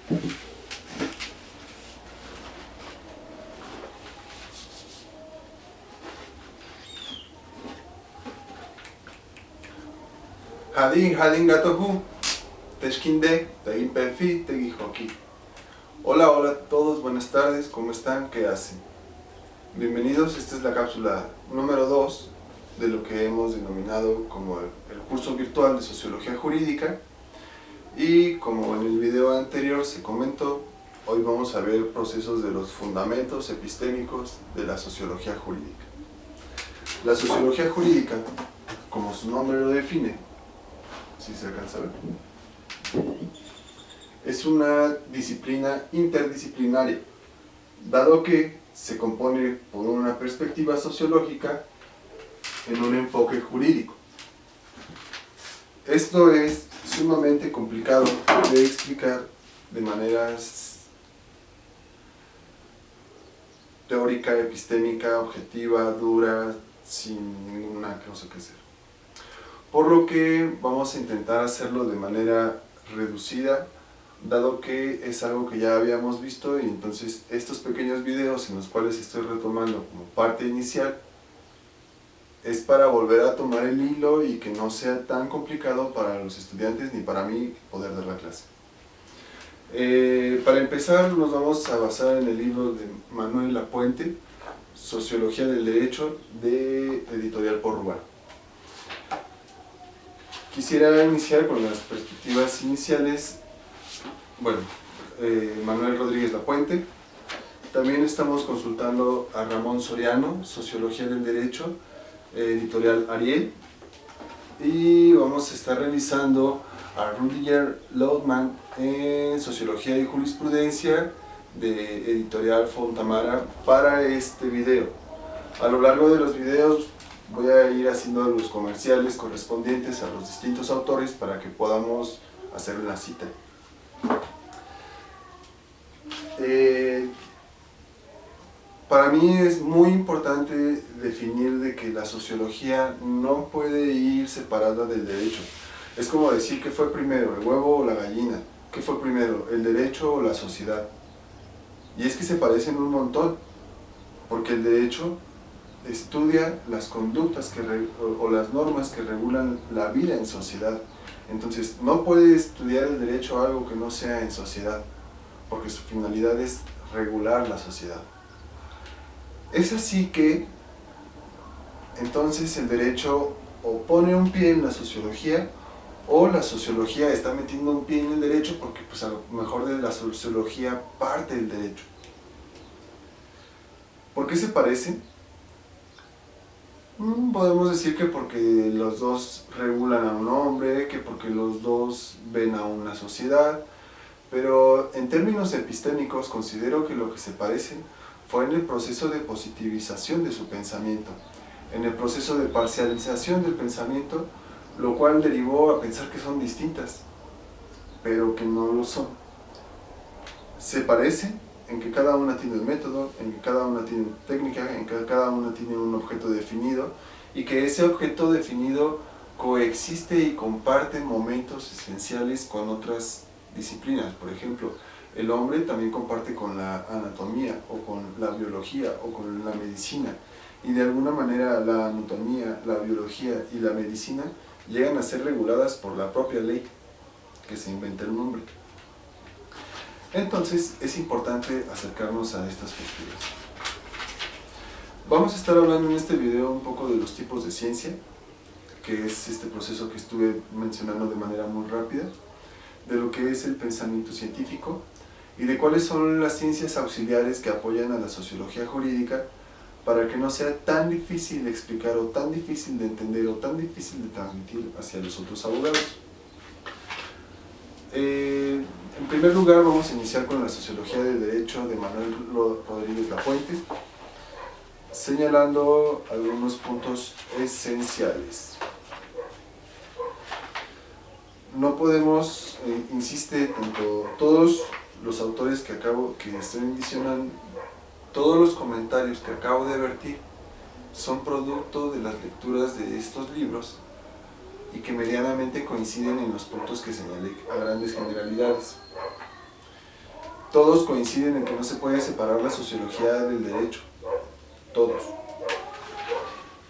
Hadin Hadin Gatohu, Teshkinde, Teimpefi, Tegijoki. Hola, hola a todos, buenas tardes, ¿cómo están? ¿Qué hacen? Bienvenidos, esta es la cápsula número 2 de lo que hemos denominado como el curso virtual de Sociología Jurídica. Y como en el video anterior se comentó, hoy vamos a ver procesos de los fundamentos epistémicos de la sociología jurídica. La sociología jurídica, como su nombre lo define, si se alcanza a ver, es una disciplina interdisciplinaria, dado que se compone por una perspectiva sociológica en un enfoque jurídico. Esto es sumamente complicado de explicar de maneras teórica, epistémica, objetiva, dura, sin ninguna cosa que hacer. Por lo que vamos a intentar hacerlo de manera reducida, dado que es algo que ya habíamos visto, y entonces estos pequeños videos en los cuales estoy retomando como parte inicial es para volver a tomar el hilo y que no sea tan complicado para los estudiantes ni para mí poder dar la clase. Para empezar nos vamos a basar en el libro de Manuel Lapuente, Sociología del Derecho, de Editorial Porruar. Quisiera iniciar con las perspectivas iniciales. Bueno, Manuel Rodríguez Lapuente. También estamos consultando a Ramón Soriano, Sociología del Derecho, Editorial Ariel. Y vamos a estar revisando a Rudiger Lautmann en Sociología y Jurisprudencia, de Editorial Fontamara, para este video. A lo largo de los videos voy a ir haciendo los comerciales correspondientes a los distintos autores para que podamos hacer la cita. Para mí es muy importante definir de que la sociología no puede ir separada del derecho. Es como decir qué fue primero, el huevo o la gallina. ¿Qué fue primero, el derecho o la sociedad? Y es que se parecen un montón, porque el derecho estudia las conductas o las normas que regulan la vida en sociedad. Entonces, no puede estudiar el derecho algo que no sea en sociedad, porque su finalidad es regular la sociedad. Es así que, entonces, el derecho o pone un pie en la sociología, o la sociología está metiendo un pie en el derecho, porque pues a lo mejor de la sociología parte el derecho. ¿Por qué se parecen? Podemos decir que porque los dos regulan a un hombre, que porque los dos ven a una sociedad, pero en términos epistémicos considero que lo que se parecen fue en el proceso de positivización de su pensamiento, en el proceso de parcialización del pensamiento, lo cual derivó a pensar que son distintas, pero que no lo son. Se parecen en que cada una tiene un método, en que cada una tiene técnica, en que cada una tiene un objeto definido, y que ese objeto definido coexiste y comparte momentos esenciales con otras disciplinas. Por ejemplo, el hombre también comparte con la anatomía, o con la biología, o con la medicina, y de alguna manera la anatomía, la biología y la medicina llegan a ser reguladas por la propia ley que se inventa el hombre. Entonces es importante acercarnos a estas posturas. Vamos a estar hablando en este video un poco de los tipos de ciencia, que es este proceso que estuve mencionando de manera muy rápida, de lo que es el pensamiento científico y de cuáles son las ciencias auxiliares que apoyan a la sociología jurídica para que no sea tan difícil de explicar, o tan difícil de entender, o tan difícil de transmitir hacia los otros abogados. En primer lugar vamos a iniciar con la sociología del derecho de Manuel Rodríguez Lapuente, señalando algunos puntos esenciales. No podemos, insiste tanto todos los autores que estoy mencionando, todos los comentarios que acabo de vertir son producto de las lecturas de estos libros y que medianamente coinciden en los puntos que señalé a grandes generalidades. Todos coinciden en que no se puede separar la sociología del derecho, todos.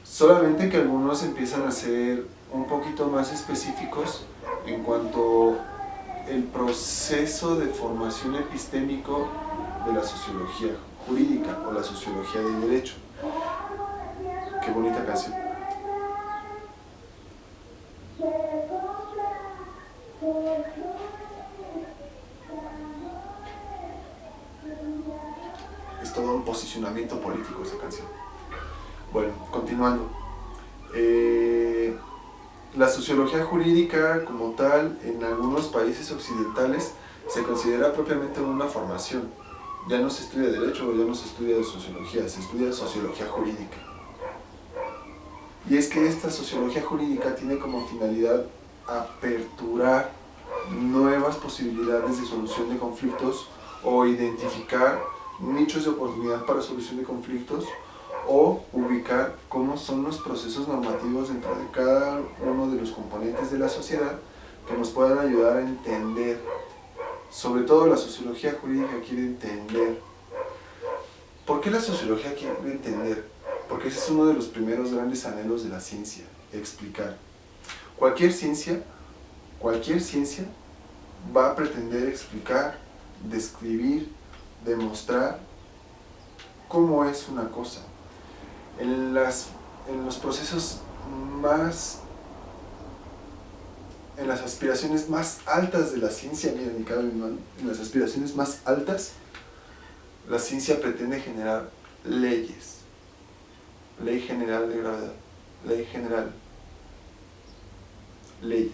Solamente que algunos empiezan a ser un poquito más específicos en cuanto al proceso de formación epistémico de la sociología jurídica o la sociología del derecho. Qué bonita canción. Es todo un posicionamiento político esa canción. Bueno, continuando. La sociología jurídica como tal en algunos países occidentales se considera propiamente una formación. Ya no se estudia derecho, ya no se estudia sociología, se estudia sociología jurídica. Y es que esta sociología jurídica tiene como finalidad aperturar nuevas posibilidades de solución de conflictos o identificar nichos de oportunidad para solución de conflictos o ubicar cómo son los procesos normativos dentro de cada uno de los componentes de la sociedad que nos puedan ayudar a entender. Sobre todo la sociología jurídica quiere entender. ¿Por qué la sociología quiere entender? Porque ese es uno de los primeros grandes anhelos de la ciencia, explicar. Cualquier ciencia va a pretender explicar, describir, demostrar cómo es una cosa. En los procesos más, en las aspiraciones más altas de la ciencia, miren, cada en las aspiraciones más altas, la ciencia pretende generar leyes. Ley general de gravedad, ley general, leyes.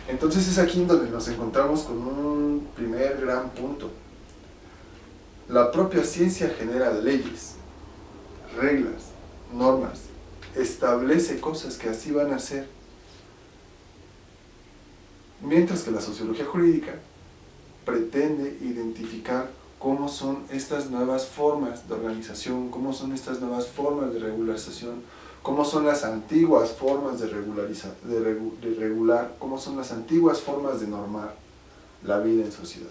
Entonces es aquí en donde nos encontramos con un primer gran punto. La propia ciencia genera leyes, reglas, normas, establece cosas que así van a ser. Mientras que la sociología jurídica pretende identificar cómo son estas nuevas formas de organización, cómo son estas nuevas formas de regularización, cómo son las antiguas formas de regular, cómo son las antiguas formas de normar la vida en sociedad.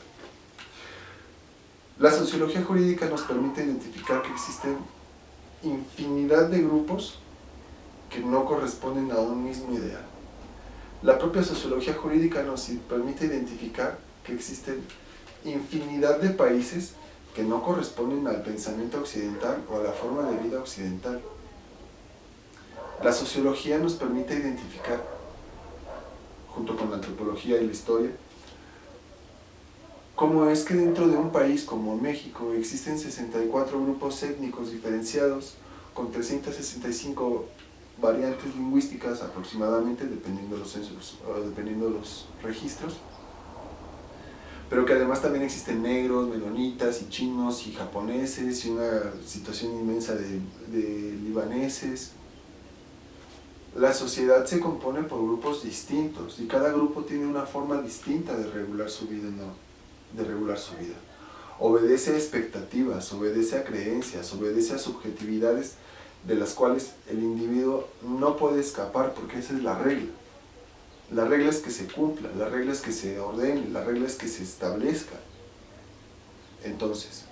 La sociología jurídica nos permite identificar que existen infinidad de grupos que no corresponden a un mismo ideal. La propia sociología jurídica nos permite identificar que existen infinidad de países que no corresponden al pensamiento occidental o a la forma de vida occidental. La sociología nos permite identificar, junto con la antropología y la historia, cómo es que dentro de un país como México existen 64 grupos étnicos diferenciados con 365 variantes lingüísticas aproximadamente, dependiendo de los censos o dependiendo de los registros, pero que además también existen negros, menonitas y chinos y japoneses y una situación inmensa de libaneses. La sociedad se compone por grupos distintos y cada grupo tiene una forma distinta de regular su vida, Obedece a expectativas, obedece a creencias, obedece a subjetividades de las cuales el individuo no puede escapar, porque esa es la regla. La regla es que se cumpla, la regla es que se ordene, la regla es que se establezca. Entonces,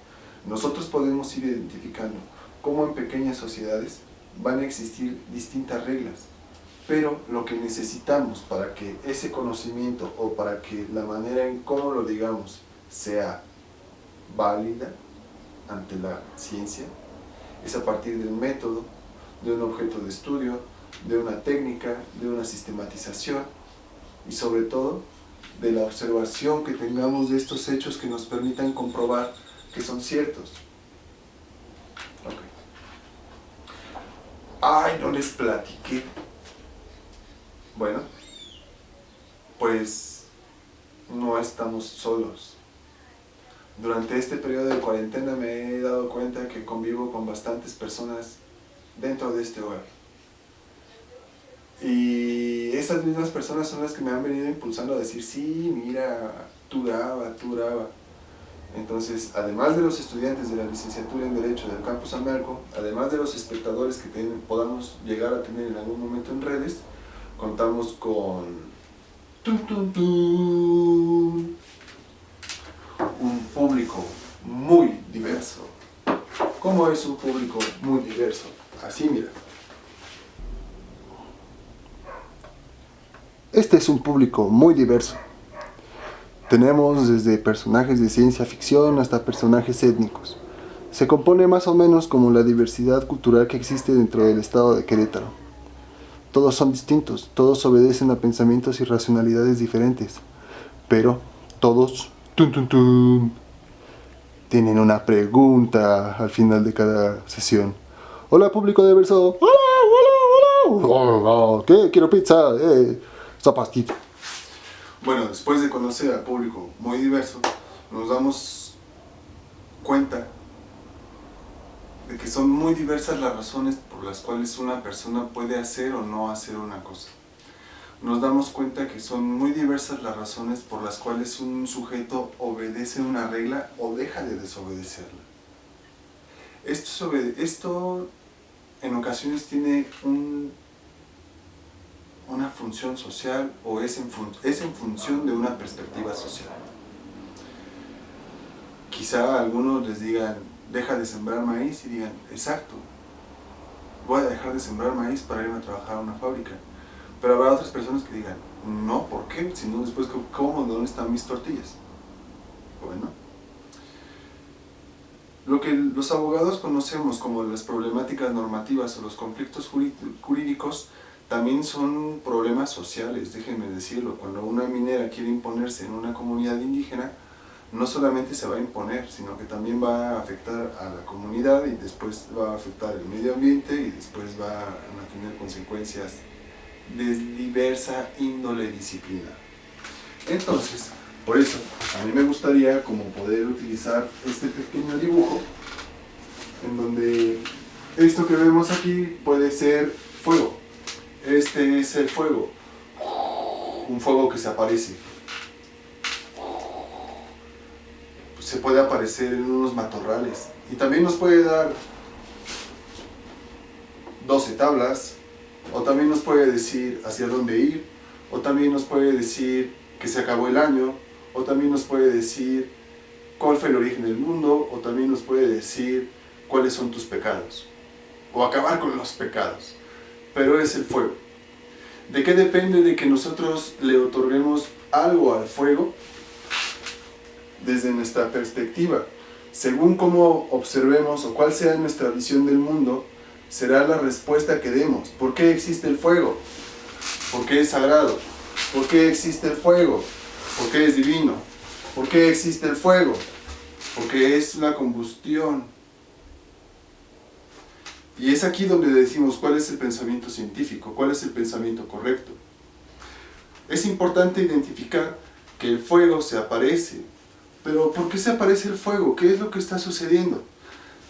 nosotros podemos ir identificando cómo en pequeñas sociedades van a existir distintas reglas, pero lo que necesitamos para que ese conocimiento o para que la manera en cómo lo digamos sea válida ante la ciencia es a partir de un método, de un objeto de estudio, de una técnica, de una sistematización y sobre todo de la observación que tengamos de estos hechos que nos permitan comprobar que son ciertos. Okay. Ay, no les platiqué. Bueno, pues no estamos solos. Durante este periodo de cuarentena me he dado cuenta que convivo con bastantes personas dentro de este hogar. Y esas mismas personas son las que me han venido impulsando a decir, sí, mira, tú graba. Entonces, además de los estudiantes de la licenciatura en Derecho del Campus San Marco, además de los espectadores que podamos llegar a tener en algún momento en redes, contamos con ¿Cómo es un público muy diverso? Así, mira. Este es un público muy diverso. Tenemos desde personajes de ciencia ficción hasta personajes étnicos. Se compone más o menos como la diversidad cultural que existe dentro del estado de Querétaro. Todos son distintos, todos obedecen a pensamientos y racionalidades diferentes, pero todos tun, tun, tun, tienen una pregunta al final de cada sesión. Hola, público diverso. Hola, hola, hola. ¿Qué? Quiero pizza. Zapastito. Bueno, después de conocer al público muy diverso, nos damos cuenta de que son muy diversas las razones por las cuales una persona puede hacer o no hacer una cosa. Nos damos cuenta que son muy diversas las razones por las cuales un sujeto obedece una regla o deja de desobedecerla. Esto en ocasiones tiene una función social o es en función de una perspectiva social. Quizá a algunos les digan, deja de sembrar maíz, y digan, exacto, voy a dejar de sembrar maíz para irme a trabajar a una fábrica. Pero habrá otras personas que digan, no, ¿por qué? Si no, después, ¿cómo? ¿Dónde están mis tortillas? Bueno, lo que los abogados conocemos como las problemáticas normativas o los conflictos jurídicos también son problemas sociales, déjenme decirlo. Cuando una minera quiere imponerse en una comunidad indígena, no solamente se va a imponer, sino que también va a afectar a la comunidad y después va a afectar el medio ambiente y después va a tener consecuencias de diversa índole disciplinar. Entonces, por eso, a mí me gustaría como poder utilizar este pequeño dibujo en donde esto que vemos aquí puede ser fuego. Este es el fuego, un fuego que se aparece. Se puede aparecer en unos matorrales y también nos puede dar 12 tablas, o también nos puede decir hacia dónde ir, o también nos puede decir que se acabó el año, o también nos puede decir cuál fue el origen del mundo, o también nos puede decir cuáles son tus pecados, o acabar con los pecados. Pero es el fuego. ¿De qué depende de que nosotros le otorguemos algo al fuego? Desde nuestra perspectiva, según cómo observemos o cuál sea nuestra visión del mundo, será la respuesta que demos. ¿Por qué existe el fuego? ¿Por qué es sagrado? ¿Por qué existe el fuego? ¿Por qué es divino? ¿Por qué existe el fuego? Porque es la combustión. Y es aquí donde decimos cuál es el pensamiento científico, cuál es el pensamiento correcto. Es importante identificar que el fuego se aparece. Pero ¿por qué se aparece el fuego? ¿Qué es lo que está sucediendo?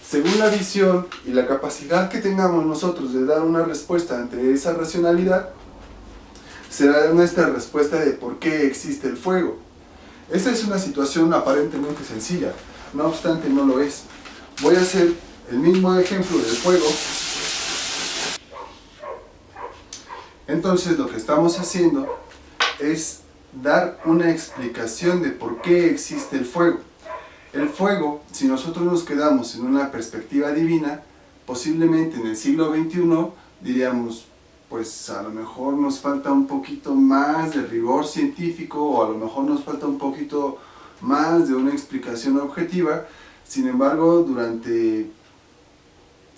Según la visión y la capacidad que tengamos nosotros de dar una respuesta ante esa racionalidad, será nuestra respuesta de por qué existe el fuego. Esta es una situación aparentemente sencilla, no obstante no lo es. Voy a hacer el mismo ejemplo del fuego. Entonces lo que estamos haciendo es dar una explicación de por qué existe el fuego. El fuego, si nosotros nos quedamos en una perspectiva divina, posiblemente en el siglo XXI diríamos, pues a lo mejor nos falta un poquito más de rigor científico, o a lo mejor nos falta un poquito más de una explicación objetiva. Sin embargo, durante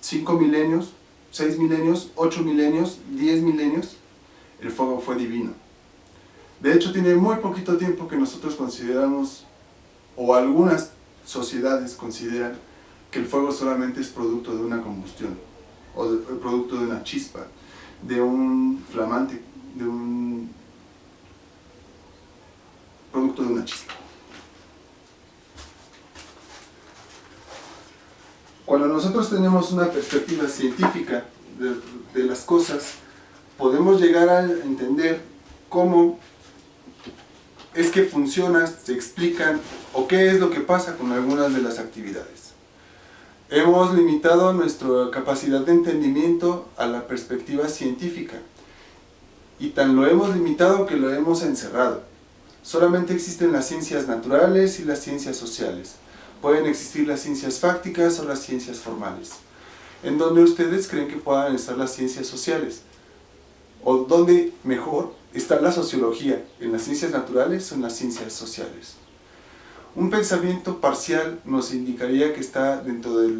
5 milenios, 6 milenios, 8 milenios, 10 milenios, el fuego fue divino. De hecho, tiene muy poquito tiempo que nosotros consideramos, o algunas sociedades consideran, que el fuego solamente es producto de una combustión, o producto de una chispa, de un flamante, producto de una chispa. Cuando nosotros tenemos una perspectiva científica de las cosas, podemos llegar a entender cómo es que funcionan, se explican o qué es lo que pasa con algunas de las actividades. Hemos limitado nuestra capacidad de entendimiento a la perspectiva científica y tan lo hemos limitado que lo hemos encerrado. Solamente existen las ciencias naturales y las ciencias sociales. Pueden existir las ciencias fácticas o las ciencias formales. ¿En dónde ustedes creen que puedan estar las ciencias sociales? ¿O dónde mejor está la sociología? ¿En las ciencias naturales o en las ciencias sociales? Un pensamiento parcial nos indicaría que está dentro de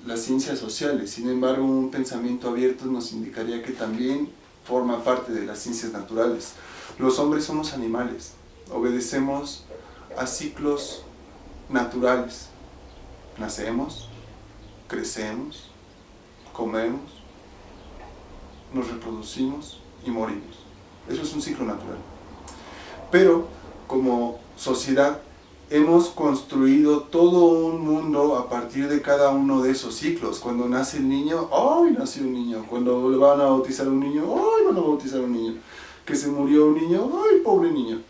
las ciencias sociales, sin embargo un pensamiento abierto nos indicaría que también forma parte de las ciencias naturales. Los hombres somos animales, obedecemos a ciclos naturales. Nacemos, crecemos, comemos, nos reproducimos y morimos. Eso es un ciclo natural. Pero como sociedad hemos construido todo un mundo a partir de cada uno de esos ciclos. Cuando nace el niño, ¡ay, nació un niño! Cuando le van a bautizar a un niño, ¡ay, van a bautizar a un niño! Que se murió un niño, ¡ay, pobre niño!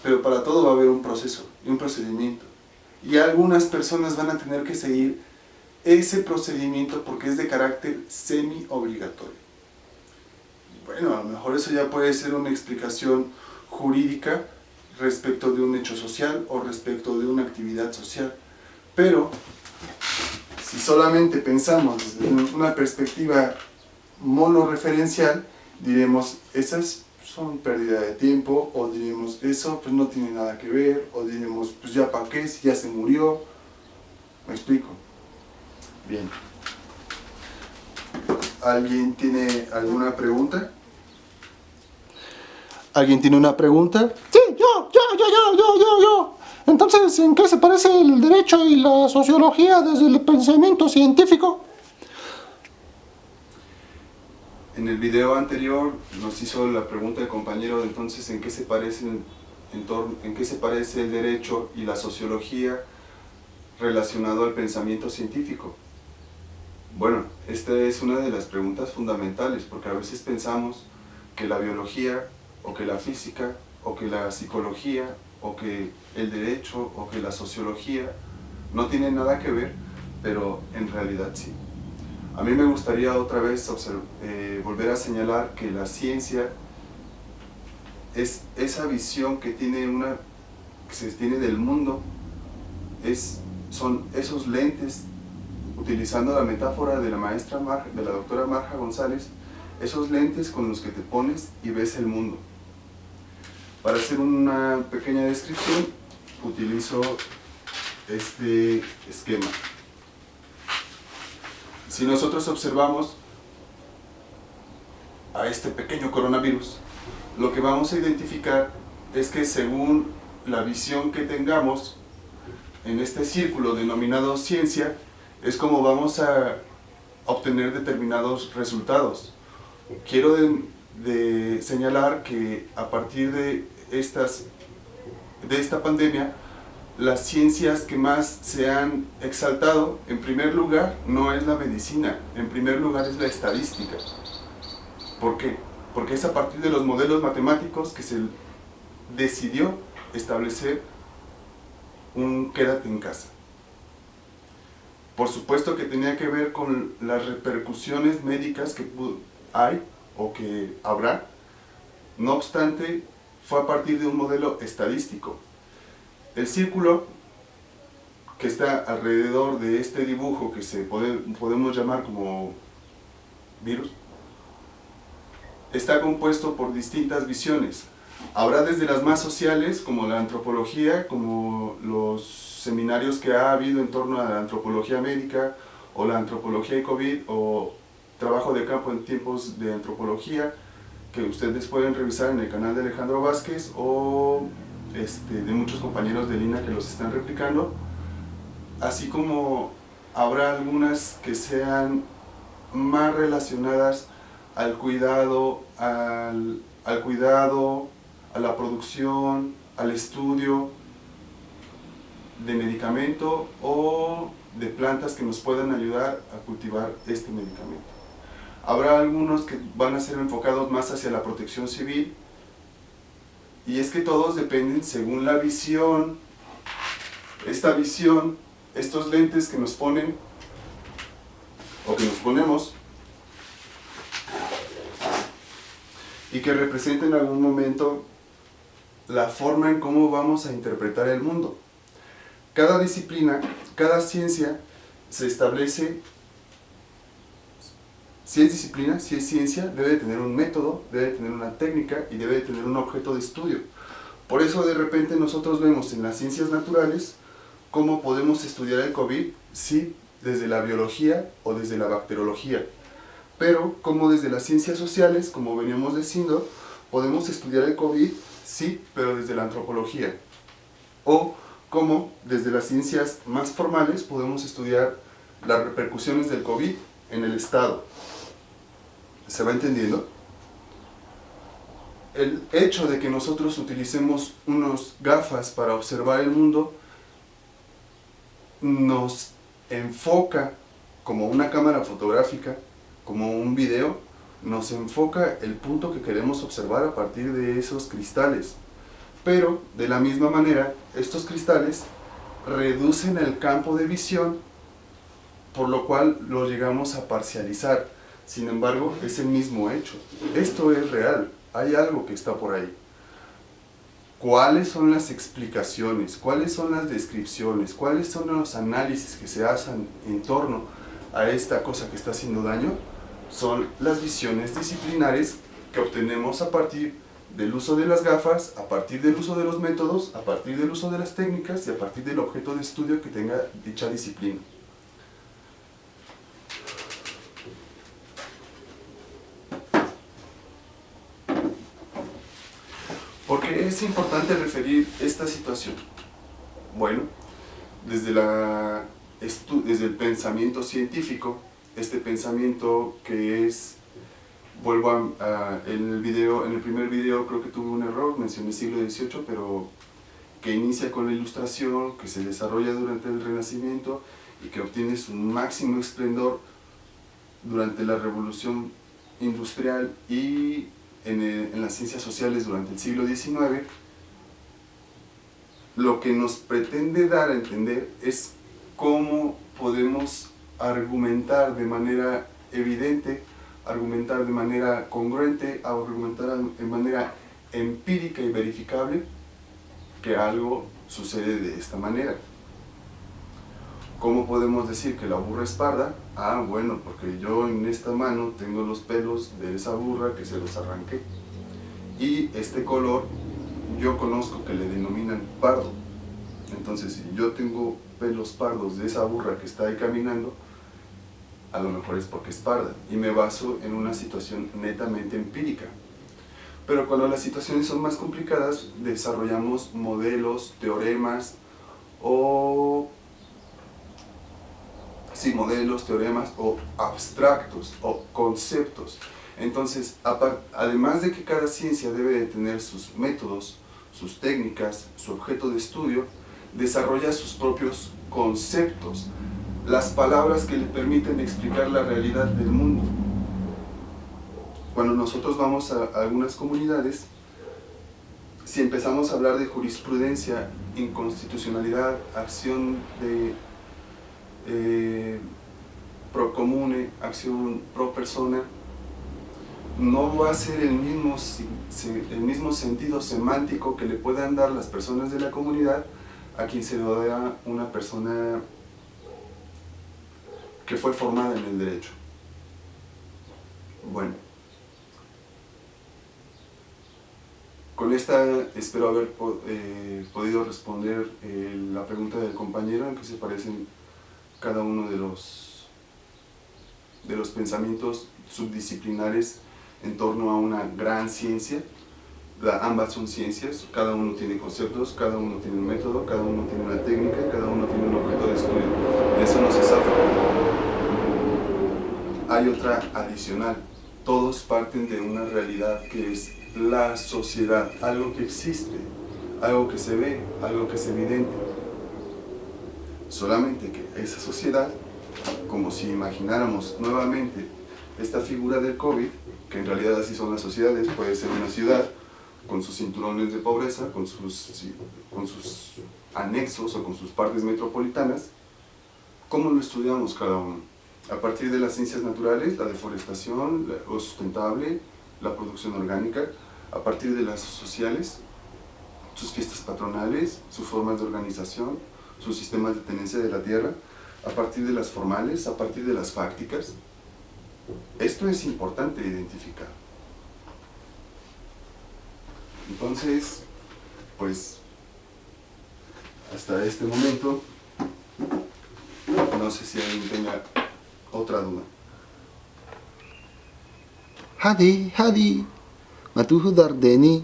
Pero para todo va a haber un proceso y un procedimiento. Y algunas personas van a tener que seguir ese procedimiento porque es de carácter semi-obligatorio. Bueno, a lo mejor eso ya puede ser una explicación jurídica respecto de un hecho social o respecto de una actividad social. Pero, si solamente pensamos desde una perspectiva monorreferencial, diremos, esas son pérdida de tiempo, o diremos, eso pues no tiene nada que ver, o diremos, pues ya para qué, si ya se murió. ¿Me explico? Bien. ¿Alguien tiene alguna pregunta? ¿Alguien tiene una pregunta? Sí, yo. Entonces, ¿en qué se parece el derecho y la sociología desde el pensamiento científico? En el video anterior nos hizo la pregunta el compañero, entonces, ¿en qué se parece el derecho y la sociología relacionado al pensamiento científico? Bueno, esta es una de las preguntas fundamentales, porque a veces pensamos que la biología, o que la física, o que la psicología, o que el derecho, o que la sociología no tienen nada que ver, pero en realidad sí. A mí me gustaría otra vez volver a señalar que la ciencia es esa visión que se tiene del mundo, son esos lentes, utilizando la metáfora de de la doctora Marja González, esos lentes con los que te pones y ves el mundo. Para hacer una pequeña descripción, utilizo este esquema. Si nosotros observamos a este pequeño coronavirus, lo que vamos a identificar es que según la visión que tengamos en este círculo denominado ciencia, es como vamos a obtener determinados resultados. Quiero señalar que a partir de esta pandemia, las ciencias que más se han exaltado, en primer lugar, no es la medicina, en primer lugar es la estadística. ¿Por qué? Porque es a partir de los modelos matemáticos que se decidió establecer un quédate en casa. Por supuesto que tenía que ver con las repercusiones médicas que hay o que habrá. No obstante, fue a partir de un modelo estadístico. El círculo que está alrededor de este dibujo, que podemos llamar como virus, está compuesto por distintas visiones. Habrá desde las más sociales, como la antropología, como los seminarios que ha habido en torno a la antropología médica, o la antropología y COVID, o trabajo de campo en tiempos de antropología, que ustedes pueden revisar en el canal de Alejandro Vázquez, o de muchos compañeros de Lina que los están replicando, así como habrá algunas que sean más relacionadas al cuidado, a la producción, al estudio de medicamento o de plantas que nos puedan ayudar a cultivar este medicamento. Habrá algunos que van a ser enfocados más hacia la protección civil, y es que todos dependen según la visión, esta visión, estos lentes que nos ponen o que nos ponemos y que representan en algún momento la forma en cómo vamos a interpretar el mundo. Cada disciplina, cada ciencia se establece, si es disciplina, si es ciencia, debe de tener un método, debe de tener una técnica y debe de tener un objeto de estudio. Por eso de repente nosotros vemos en las ciencias naturales cómo podemos estudiar el COVID, sí, desde la biología o desde la bacteriología, pero como desde las ciencias sociales, como veníamos diciendo, podemos estudiar el COVID, sí, pero desde la antropología. O como desde las ciencias más formales podemos estudiar las repercusiones del COVID en el Estado. ¿Se va entendiendo? El hecho de que nosotros utilicemos unos gafas para observar el mundo nos enfoca como una cámara fotográfica, como un video, nos enfoca el punto que queremos observar a partir de esos cristales. Pero, de la misma manera, estos cristales reducen el campo de visión, por lo cual lo llegamos a parcializar. Sin embargo, es el mismo hecho. Esto es real, hay algo que está por ahí. ¿Cuáles son las explicaciones? ¿Cuáles son las descripciones? ¿Cuáles son los análisis que se hacen en torno a esta cosa que está haciendo daño? Son las visiones disciplinares que obtenemos a partir del uso de las gafas, a partir del uso de los métodos, a partir del uso de las técnicas y a partir del objeto de estudio que tenga dicha disciplina. ¿Por qué es importante referir esta situación? Bueno, desde el pensamiento científico, este pensamiento que es, en el primer video creo que tuve un error, mencioné siglo XVIII, pero que inicia con la Ilustración, que se desarrolla durante el Renacimiento y que obtiene su máximo esplendor durante la Revolución Industrial y en las ciencias sociales durante el siglo XIX. Lo que nos pretende dar a entender es cómo podemos argumentar de manera evidente, argumentar de manera congruente, argumentar de manera empírica y verificable que algo sucede de esta manera. ¿Cómo podemos decir que la burra es parda? Ah, bueno, porque yo en esta mano tengo los pelos de esa burra que se los arranqué. Y este color yo conozco que le denominan pardo. Entonces, si yo tengo pelos pardos de esa burra que está ahí caminando, a lo mejor es porque es parda. Y me baso en una situación netamente empírica. Pero cuando las situaciones son más complicadas, desarrollamos modelos, teoremas o abstractos o conceptos. Entonces, además de que cada ciencia debe de tener sus métodos, sus técnicas, su objeto de estudio, desarrolla sus propios conceptos, las palabras que le permiten explicar la realidad del mundo. Cuando nosotros vamos a algunas comunidades, si empezamos a hablar de jurisprudencia, inconstitucionalidad, acción de pro comune, acción pro persona, no va a ser el mismo sentido semántico que le puedan dar las personas de la comunidad a quien se lo da una persona que fue formada en el derecho. Bueno, con esta espero haber podido responder la pregunta del compañero en que se parecen cada uno de los pensamientos subdisciplinares en torno a una gran ciencia. Ambas son ciencias, cada uno tiene conceptos, cada uno tiene un método, cada uno tiene una técnica y cada uno tiene un objeto de estudio. De eso no se zafa. Hay otra adicional. Todos parten de una realidad que es la sociedad, algo que existe, algo que se ve, algo que es evidente. Solamente que esa sociedad, como si imagináramos nuevamente esta figura del COVID, que en realidad así son las sociedades, puede ser una ciudad con sus cinturones de pobreza, con sus anexos o con sus partes metropolitanas. ¿Cómo lo estudiamos cada uno? A partir de las ciencias naturales, la deforestación, lo sustentable, la producción orgánica, a partir de las sociales, sus fiestas patronales, sus formas de organización, sus sistemas de tenencia de la tierra, a partir de las formales, a partir de las fácticas. Esto es importante identificar. Entonces, pues, hasta este momento, no sé si alguien tenga otra duda. Hadi, matuhu dardeni,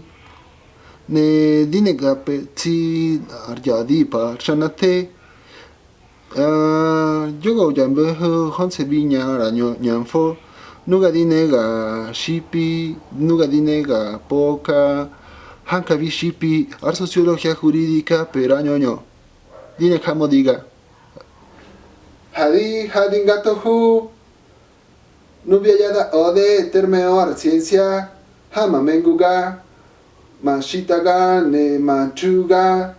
ne dinega pezzi arjadi pa chanate, yoga jambe honse binya ranyo nyanfo, nuga dinega shipi, nuga dinega poca, hanka vi shipi, ar sociología jurídica perañoño, dine kamo diga. Hadi gatohu. Nubia yada ode termeor ciencia hama menguga mashitaga ne machuga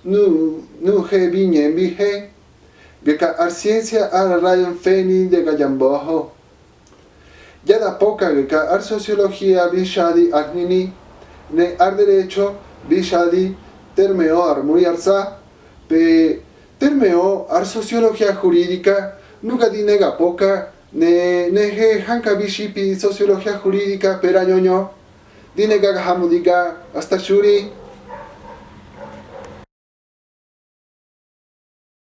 nu he viñen vije beca ar ciencia ar rayon feni de gallambojo yada poca beca ar sociología bishadi arnini ne ar derecho bishadi termeor muy arsa pe termeo ar sociología jurídica nuga dinega poca ne hanka bishipi sociología jurídica perañoño dine gaga hamudiga hasta shuri